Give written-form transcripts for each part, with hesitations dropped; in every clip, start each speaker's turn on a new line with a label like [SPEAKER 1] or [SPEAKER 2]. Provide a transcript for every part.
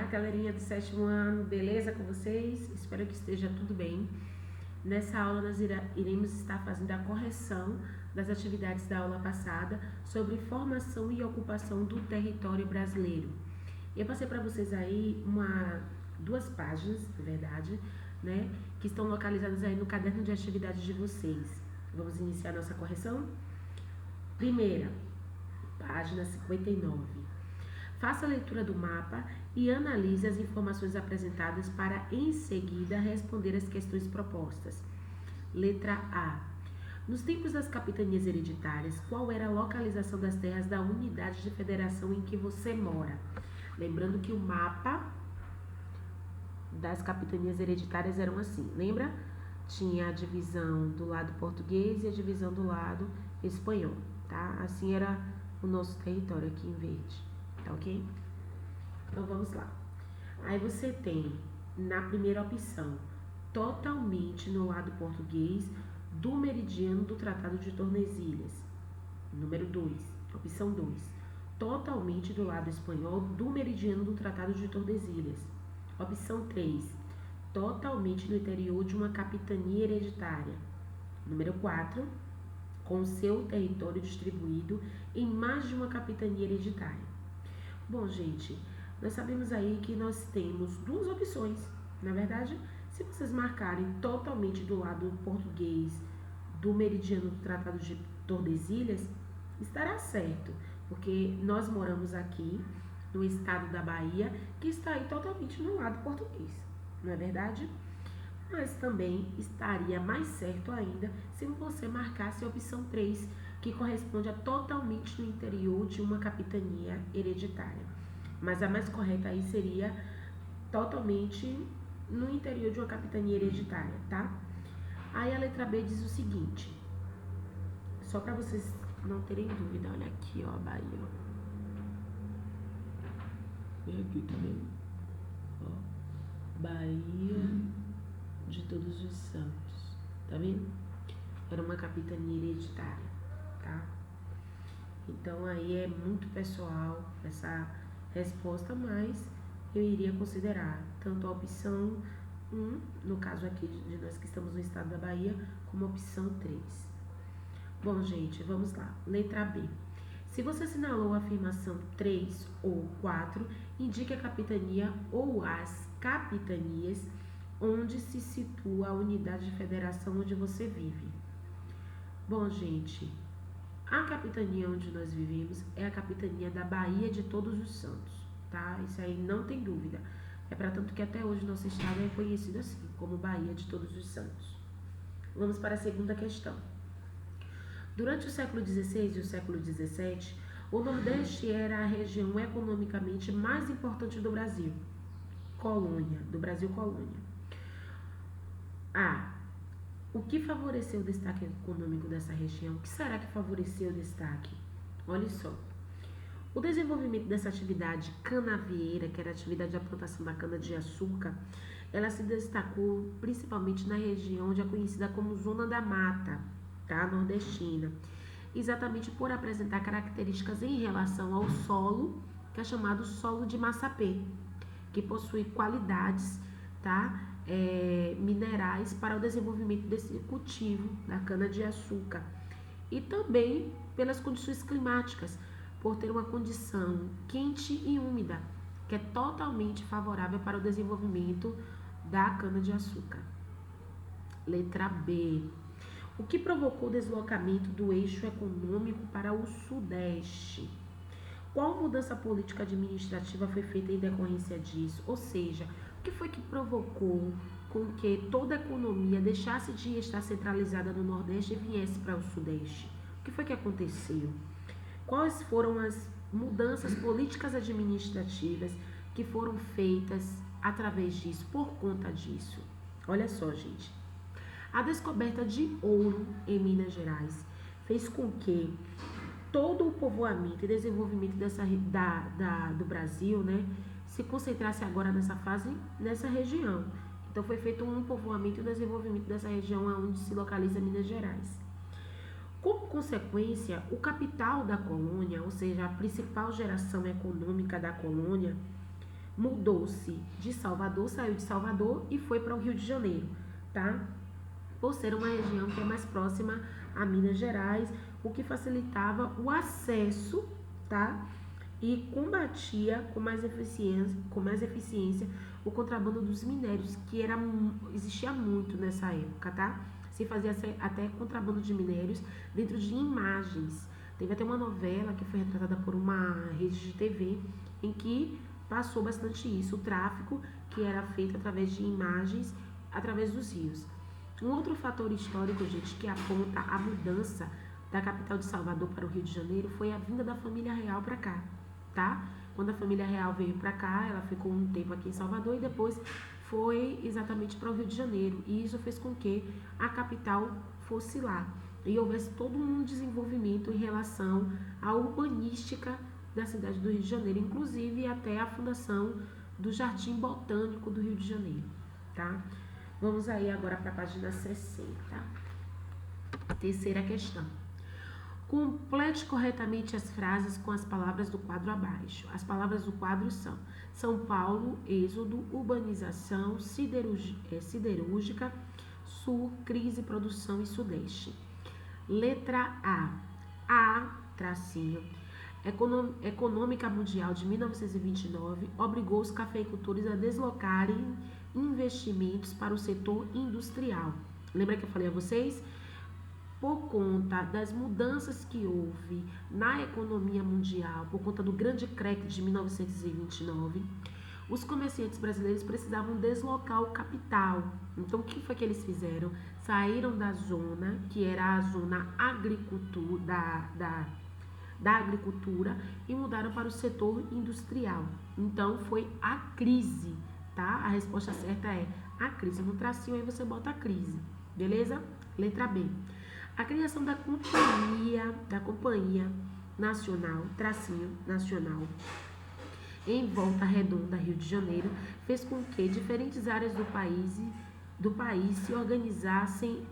[SPEAKER 1] galerinha do 7º ano, beleza com vocês? Espero que esteja tudo bem. Nessa aula nós iremos estar fazendo a correção das atividades da aula passada sobre formação e ocupação do território brasileiro. Eu passei para vocês aí duas páginas, na verdade, né, que estão localizadas aí no caderno de atividades de vocês. Vamos iniciar nossa correção? Primeira, página 59. Faça a leitura do mapa e analise as informações apresentadas para, em seguida, responder as questões propostas. Letra A. Nos tempos das capitanias hereditárias, qual era a localização das terras da unidade de federação em que você mora? Lembrando que o mapa das capitanias hereditárias eram assim, lembra? Tinha a divisão do lado português e a divisão do lado espanhol, tá? Assim era o nosso território aqui em verde. Tá ok? Então vamos lá. Aí você tem na primeira opção, totalmente no lado português do meridiano do Tratado de Tordesilhas. Número 2, opção 2, totalmente do lado espanhol do meridiano do Tratado de Tordesilhas. Opção 3, totalmente no interior de uma capitania hereditária. Número 4, com seu território distribuído em mais de uma capitania hereditária. Bom, gente, nós sabemos aí que nós temos duas opções. Na verdade, se vocês marcarem totalmente do lado português do meridiano do Tratado de Tordesilhas, estará certo, porque nós moramos aqui no estado da Bahia, que está aí totalmente no lado português, não é verdade? Mas também estaria mais certo ainda se você marcasse a opção 3, que corresponde a totalmente no interior de uma capitania hereditária. Mas a mais correta aí seria totalmente no interior de uma capitania hereditária, tá? Aí a letra B diz o seguinte, só para vocês não terem dúvida, olha aqui, ó, a Bahia, ó. Vem aqui, tá vendo? Ó, Bahia de Todos os Santos, tá vendo? Era uma capitania hereditária, tá? Então aí é muito pessoal essa resposta, mas eu iria considerar tanto a opção 1, no caso aqui de nós que estamos no estado da Bahia, como a opção 3. Bom, gente, vamos lá. Letra B. Se você assinalou a afirmação 3 ou 4, indique a capitania ou as capitanias onde se situa a unidade de federação onde você vive. Bom, gente, a capitania onde nós vivemos é a capitania da Bahia de Todos os Santos, tá? Isso aí não tem dúvida. É para tanto que até hoje nosso estado é conhecido assim, como Bahia de Todos os Santos. Vamos para a segunda questão. Durante o século XVI e o século XVII, o Nordeste era a região economicamente mais importante do Brasil. Do Brasil colônia. A. O que favoreceu o destaque econômico dessa região? O que será que favoreceu o destaque? Olha só. O desenvolvimento dessa atividade canavieira, que era a atividade de plantação da cana-de-açúcar, ela se destacou principalmente na região onde é conhecida como Zona da Mata, tá? Nordestina. Exatamente por apresentar características em relação ao solo, que é chamado solo de Massapê, que possui qualidades, tá? Minerais para o desenvolvimento desse cultivo da cana-de-açúcar e também pelas condições climáticas, por ter uma condição quente e úmida, que é totalmente favorável para o desenvolvimento da cana-de-açúcar. Letra B. O que provocou o deslocamento do eixo econômico para o Sudeste? Qual mudança política administrativa foi feita em decorrência disso? Ou seja, o que foi que provocou com que toda a economia deixasse de estar centralizada no Nordeste e viesse para o Sudeste? O que foi que aconteceu? Quais foram as mudanças políticas administrativas que foram feitas através disso, por conta disso? Olha só, gente. A descoberta de ouro em Minas Gerais fez com que todo o povoamento e desenvolvimento do Brasil, né, se concentrasse agora nessa fase, nessa região. Então foi feito um povoamento e um desenvolvimento dessa região onde se localiza Minas Gerais. Como consequência, o capital da colônia, ou seja, a principal geração econômica da colônia, mudou-se de Salvador, saiu de Salvador e foi para o Rio de Janeiro, tá? Por ser uma região que é mais próxima a Minas Gerais, o que facilitava o acesso, tá? E combatia com mais eficiência o contrabando dos minérios, que existia muito nessa época, tá? Se fazia até contrabando de minérios dentro de imagens. Teve até uma novela que foi retratada por uma rede de TV em que passou bastante isso, o tráfico que era feito através de imagens, através dos rios. Um outro fator histórico, gente, que aponta a mudança da capital de Salvador para o Rio de Janeiro foi a vinda da família real para cá, tá? Quando a família real veio para cá, ela ficou um tempo aqui em Salvador e depois foi exatamente para o Rio de Janeiro. E isso fez com que a capital fosse lá e houvesse todo um desenvolvimento em relação à urbanística da cidade do Rio de Janeiro, inclusive até a fundação do Jardim Botânico do Rio de Janeiro, tá? Vamos aí agora para a página 60. Terceira questão. Complete corretamente as frases com as palavras do quadro abaixo. As palavras do quadro são São Paulo, êxodo, urbanização, siderúrgica, sul, crise, produção e sudeste. Letra A, tracinho. Econômica Mundial de 1929 obrigou os cafeicultores a deslocarem investimentos para o setor industrial. Lembra que eu falei a vocês? Por conta das mudanças que houve na economia mundial, por conta do grande crack de 1929, os comerciantes brasileiros precisavam deslocar o capital. Então, o que foi que eles fizeram? Saíram da zona, que era a zona da agricultura, e mudaram para o setor industrial. Então, foi a crise, tá? A resposta certa é a crise. No tracinho aí você bota a crise, beleza? Letra B. A criação da companhia nacional, tracinho, nacional, em Volta Redonda, Rio de Janeiro, fez com que diferentes áreas do país se organizassem,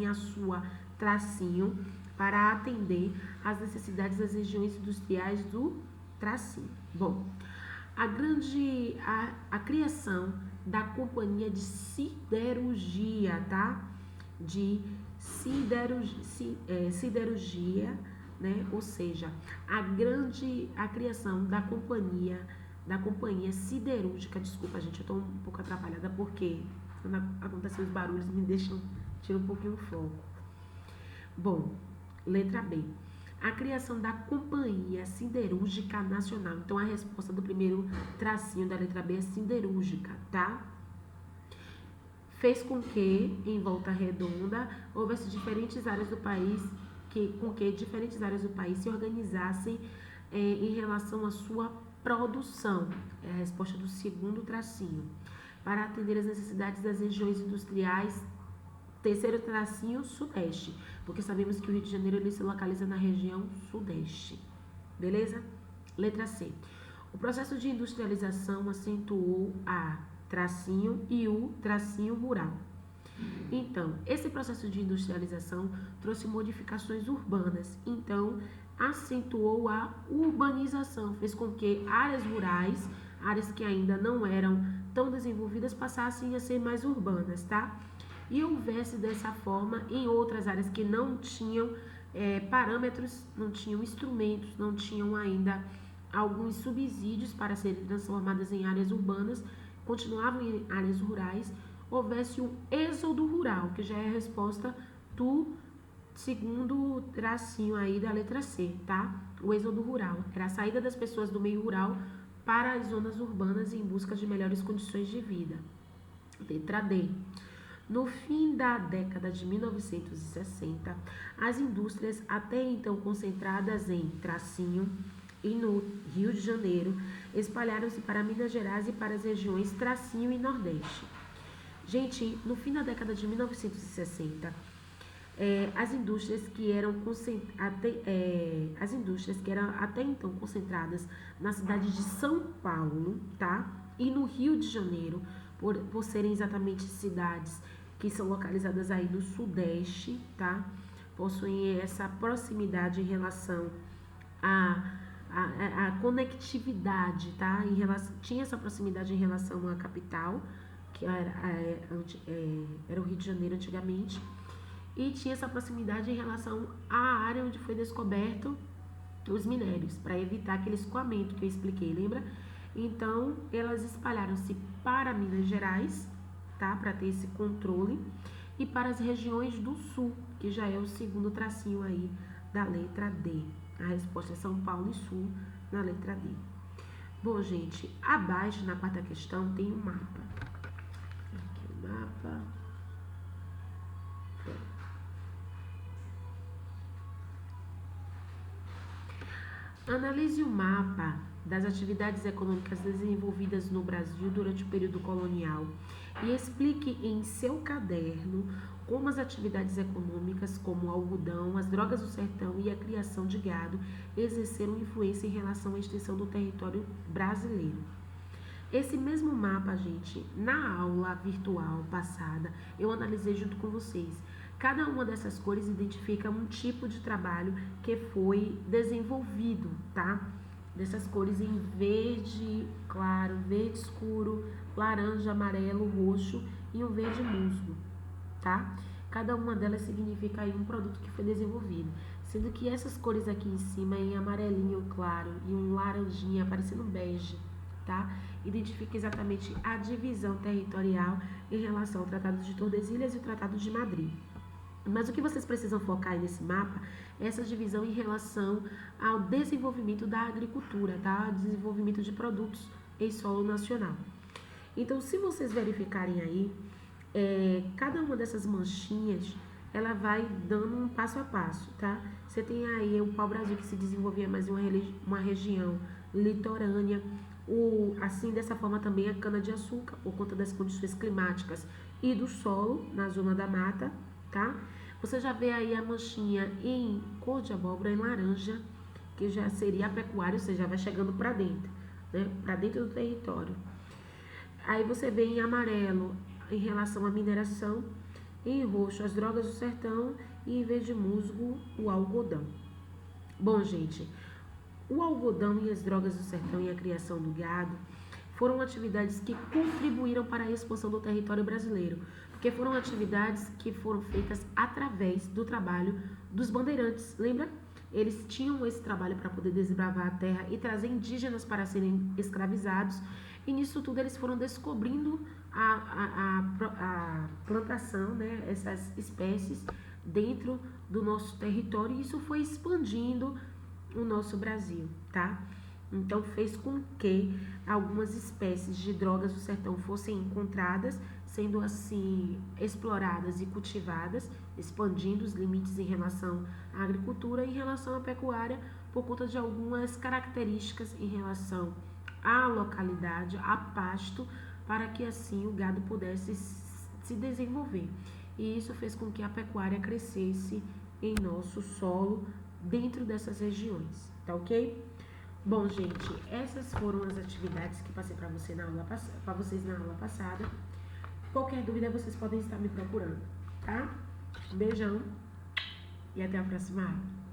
[SPEAKER 1] a sua tracinho para atender às necessidades das regiões industriais do tracinho. Bom, a criação da companhia de siderurgia, tá? De siderurgia, né? Ou seja, a criação da companhia siderúrgica. Desculpa, gente, eu tô um pouco atrapalhada porque quando acontecem os barulhos tira um pouquinho o foco. Bom, letra B. A criação da Companhia Siderúrgica Nacional. Então, a resposta do primeiro tracinho da letra B é siderúrgica, tá? Fez com que, em Volta Redonda, houvesse diferentes áreas do país, diferentes áreas do país se organizassem em relação à sua produção. É a resposta do segundo tracinho. Para atender as necessidades das regiões industriais. Terceiro tracinho, sudeste, porque sabemos que o Rio de Janeiro ele se localiza na região sudeste, beleza? Letra C. O processo de industrialização acentuou a tracinho e o tracinho rural. Então, esse processo de industrialização trouxe modificações urbanas, então acentuou a urbanização, fez com que áreas rurais, áreas que ainda não eram tão desenvolvidas, passassem a ser mais urbanas, tá? E houvesse dessa forma em outras áreas que não tinham parâmetros, não tinham instrumentos, não tinham ainda alguns subsídios para serem transformadas em áreas urbanas, continuavam em áreas rurais, houvesse um êxodo rural, que já é a resposta do segundo tracinho aí da letra C, tá? O êxodo rural era a saída das pessoas do meio rural para as zonas urbanas em busca de melhores condições de vida. Letra D. No fim da década de 1960, as indústrias até então concentradas em Tracinho e no Rio de Janeiro espalharam-se para Minas Gerais e para as regiões Tracinho e Nordeste. Gente, no fim da década de 1960, as indústrias que eram até então concentradas na cidade de São Paulo, tá? E no Rio de Janeiro, por serem exatamente cidades que são localizadas aí no Sudeste, tá? Possuem essa proximidade em relação à conectividade, tá? Tinha essa proximidade em relação à capital, que era o Rio de Janeiro antigamente, e tinha essa proximidade em relação à área onde foi descoberto os minérios, para evitar aquele escoamento que eu expliquei, lembra? Então, elas espalharam-se para Minas Gerais, tá? Para ter esse controle, e para as regiões do sul, que já é o segundo tracinho aí da letra D. A resposta é São Paulo e Sul, na letra D. Bom, gente, abaixo na quarta questão tem um mapa. Aqui o mapa. Analise o mapa das atividades econômicas desenvolvidas no Brasil durante o período colonial e explique em seu caderno como as atividades econômicas, como o algodão, as drogas do sertão e a criação de gado exerceram influência em relação à extensão do território brasileiro. Esse mesmo mapa, gente, na aula virtual passada, eu analisei junto com vocês. Cada uma dessas cores identifica um tipo de trabalho que foi desenvolvido, tá? Dessas cores em verde claro, verde escuro, laranja, amarelo, roxo e um verde musgo, tá? Cada uma delas significa aí um produto que foi desenvolvido. Sendo que essas cores aqui em cima, em amarelinho claro e um laranjinha parecendo bege, tá? Identifica exatamente a divisão territorial em relação ao Tratado de Tordesilhas e o Tratado de Madrid. Mas o que vocês precisam focar aí nesse mapa é essa divisão em relação ao desenvolvimento da agricultura, tá? Desenvolvimento de produtos em solo nacional. Então, se vocês verificarem aí, cada uma dessas manchinhas, ela vai dando um passo a passo, tá? Você tem aí o pau-brasil que se desenvolvia mais em uma região litorânea, assim, dessa forma também a cana-de-açúcar, por conta das condições climáticas e do solo na zona da mata, tá? Você já vê aí a manchinha em cor de abóbora em laranja, que já seria a pecuária, ou seja, vai chegando para dentro, né? Para dentro do território. Aí você vê em amarelo em relação à mineração, em roxo as drogas do sertão e em verde musgo o algodão. Bom, gente, o algodão e as drogas do sertão e a criação do gado foram atividades que contribuíram para a expansão do território brasileiro, porque foram atividades que foram feitas através do trabalho dos bandeirantes, lembra? Eles tinham esse trabalho para poder desbravar a terra e trazer indígenas para serem escravizados, e nisso tudo eles foram descobrindo a plantação, né, essas espécies dentro do nosso território, e isso foi expandindo o nosso Brasil, tá? Então fez com que algumas espécies de drogas do sertão fossem encontradas, sendo assim exploradas e cultivadas, expandindo os limites em relação à agricultura e em relação à pecuária, por conta de algumas características em relação à localidade, a pasto, para que assim o gado pudesse se desenvolver. E isso fez com que a pecuária crescesse em nosso solo, dentro dessas regiões, tá ok? Bom, gente, essas foram as atividades que passei para vocês na aula passada. Qualquer dúvida, vocês podem estar me procurando, tá? Beijão e até a próxima aula.